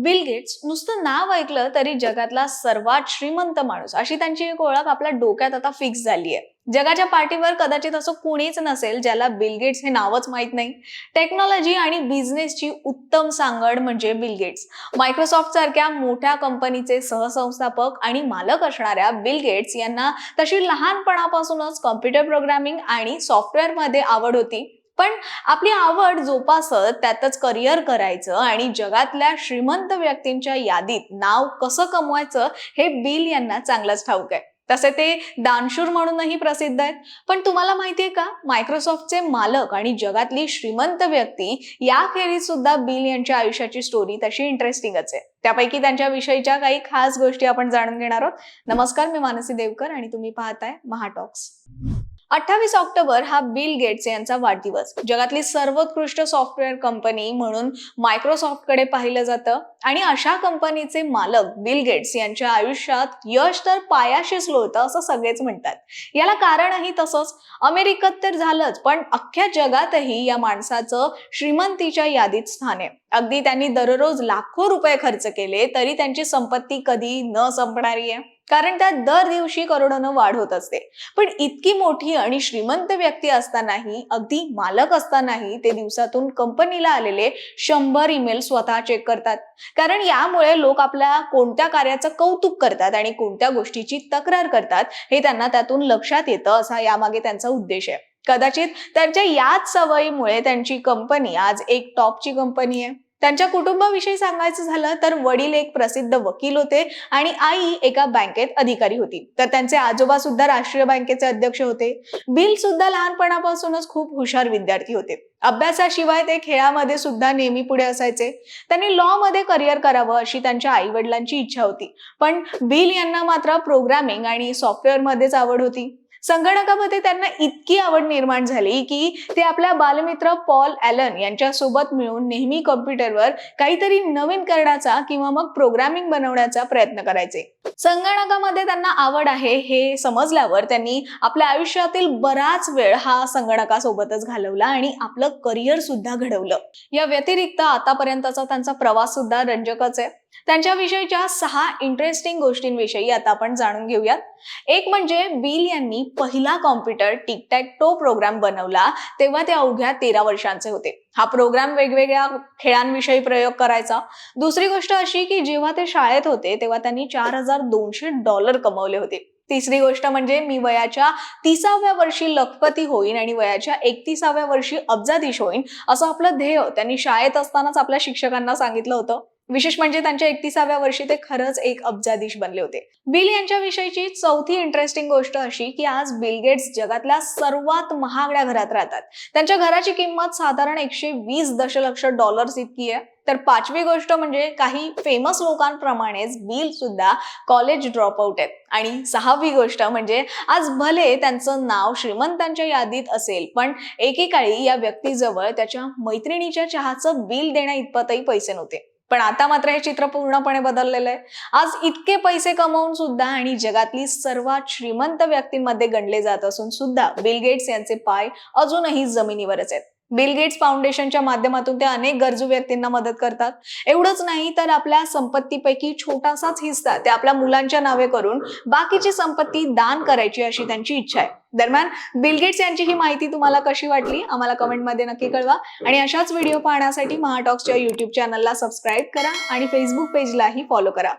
Bill Gates नुसतं नाव ऐकलं तरी जगातला सर्वात श्रीमंत माणूस अशी त्यांची एक ओळख आपल्या डोक्यात आता फिक्स झाली आहे. जगाच्या पाठीवर कदाचित असं कोणीच नसेल ज्याला बिल गेट्स हे नावच माहित नाही. टेक्नॉलॉजी आणि बिझनेसची उत्तम सांगड म्हणजे बिल गेट्स. मायक्रोसॉफ्ट सारख्या मोठ्या कंपनीचे सहसंस्थापक आणि मालक असणाऱ्या बिल गेट्स यांना तशी लहानपणापासूनच कॉम्प्युटर प्रोग्रामिंग आणि सॉफ्टवेअर मध्ये आवड होती. पण आपली आवड जोपासत त्यातच करिअर करायचं आणि जगातल्या श्रीमंत व्यक्तींच्या यादीत नाव कसं कमवायचं हे बिल यांना चांगलंच ठाऊक आहे. तसे ते दानशूर म्हणूनही प्रसिद्ध आहेत. पण तुम्हाला माहितीये का, मायक्रोसॉफ्टचे मालक आणि जगातली श्रीमंत व्यक्ती याखेरीज सुद्धा बिल यांच्या आयुष्याची स्टोरी तशी इंटरेस्टिंगच आहे. त्यापैकी त्यांच्या विषयीच्या काही खास गोष्टी आपण जाणून घेणार आहोत. नमस्कार, मी मानसी देवकर आणि तुम्ही पाहताय महाटॉक्स. 28 ऑक्टोबर हा बिल गेट्स यांचा वाढदिवस. जगातली सर्वोत्कृष्ट सॉफ्टवेअर कंपनी म्हणून मायक्रोसॉफ्टकडे पाहिलं जातं आणि अशा कंपनीचे मालक बिल गेट्स यांच्या आयुष्यात यश तर पायाशीच लोळतं असं सगळेच म्हणतात. याला कारणही तसंच. अमेरिकेत तर झालंच, पण अख्ख्या जगातही या माणसाचं श्रीमंतीच्या यादीत स्थान आहे. अगदी त्यांनी दररोज लाखो रुपये खर्च केले तरी त्यांची संपत्ती कधी न संपणारी आहे, कारण त्यात दर दिवशी करोडोनं वाढ होत असते. पण इतकी मोठी आणि श्रीमंत व्यक्ती असतानाही, अगदी मालक असतानाही ते दिवसातून कंपनीला आलेले 100 ईमेल स्वतः चेक करतात. कारण यामुळे लोक आपल्या कोणत्या कार्याचं कौतुक करतात आणि कोणत्या गोष्टीची तक्रार करतात हे त्यांना त्यातून लक्षात येतं, असा यामागे त्यांचा उद्देश आहे. कदाचित त्यांच्या याच सवयीमुळे त्यांची कंपनी आज एक टॉपची कंपनी आहे. त्यांच्या कुटुंबाविषयी सांगायचं झालं तर वडील एक प्रसिद्ध वकील होते आणि आई एका बँकेत अधिकारी होती. तर त्यांचे आजोबा सुद्धा राष्ट्रीय बँकेचे अध्यक्ष होते. बिल सुद्धा लहानपणापासूनच खूप हुशार विद्यार्थी होते. अभ्यासाशिवाय ते खेळामध्ये सुद्धा नेहमी पुढे असायचे. त्यांनी लॉ मध्ये करिअर करावं अशी त्यांच्या आई वडिलांची इच्छा होती. पण बिल यांना मात्र प्रोग्रामिंग आणि सॉफ्टवेअर मध्येच आवड होती. संगणकामध्ये त्यांना इतकी आवड निर्माण झाली की ते आपल्या बालमित्र पॉल ॲलन यांच्या सोबत मिळून नेहमी कॉम्प्युटरवर काहीतरी नवीन करण्याचा किंवा मग प्रोग्रामिंग बनवण्याचा प्रयत्न करायचे. संगणकामध्ये त्यांना आवड आहे हे समजल्यावर त्यांनी आपल्या आयुष्यातील बराच वेळ हा संगणकासोबतच घालवला आणि आपलं करिअर सुद्धा घडवलं. या व्यतिरिक्त आतापर्यंतचा त्यांचा प्रवास सुद्धा रंजकच आहे. त्यांच्याविषयीच्या 6 इंटरेस्टिंग गोष्टींविषयी आता आपण जाणून घेऊयात. एक म्हणजे बिल यांनी पहिला कॉम्प्युटर टिक टॅक टो प्रोग्राम बनवला तेव्हा ते अवघ्या 13 वर्षांचे होते. हा प्रोग्राम वेगवेगळ्या खेळांविषयी प्रयोग करायचा. दुसरी गोष्ट अशी की जेव्हा ते शाळेत होते तेव्हा त्यांनी $4200 कमवले होते. तिसरी गोष्ट म्हणजे मी वयाच्या 30व्या वर्षी लखपती होईन आणि वयाच्या 31व्या वर्षी अब्जाधीश होईन असं आपलं ध्येय त्यांनी शाळेत असतानाच आपल्या शिक्षकांना सांगितलं होतं. विशेष म्हणजे त्यांच्या 31व्या वर्षी ते खरंच एक अब्जाधीश बनले होते. बिल यांच्याविषयीची चौथी इंटरेस्टिंग गोष्ट अशी की आज बिल गेट्स जगातल्या सर्वात महागड्या घरात राहतात. त्यांच्या घराची किंमत साधारण $120 दशलक्ष इतकी आहे. तर पाचवी गोष्ट म्हणजे काही फेमस लोकांप्रमाणेच बिल सुद्धा कॉलेज ड्रॉप आउट आहेत. आणि 6वी गोष्ट म्हणजे आज भले त्यांचं नाव श्रीमंतांच्या यादीत असेल, पण एकेकाळी या व्यक्तीजवळ त्याच्या मैत्रिणीच्या चहाचं बिल देण्या इतपतही पैसे नव्हते. पण आता मात्र हे चित्र पूर्णपणे बदललेलं आहे. आज इतके पैसे कमवून सुद्धा आणि जगातली सर्वात श्रीमंत व्यक्तींमध्ये गणले जात असून सुद्धा बिल गेट्स यांचे पाय अजूनही जमिनीवरच आहेत. बिल गेट्स फाउंडेशनच्या माध्यमातून ते अनेक गरजू व्यक्तींना मदत करतात. एवढंच नाही तर आपल्या संपत्तीपैकी छोटासाच हिस्सा ते आपल्या मुलांच्या नावे करून बाकीची संपत्ती दान करायची अशी त्यांची इच्छा आहे. दरम्यान बिल गेट्स यांची ही माहिती तुम्हाला कशी वाटली आम्हाला कमेंटमध्ये नक्की कळवा आणि अशाच व्हिडिओ पाहण्यासाठी महाटॉक्सच्या YouTube चॅनलला सबस्क्राईब करा आणि फेसबुक पेजलाही फॉलो करा.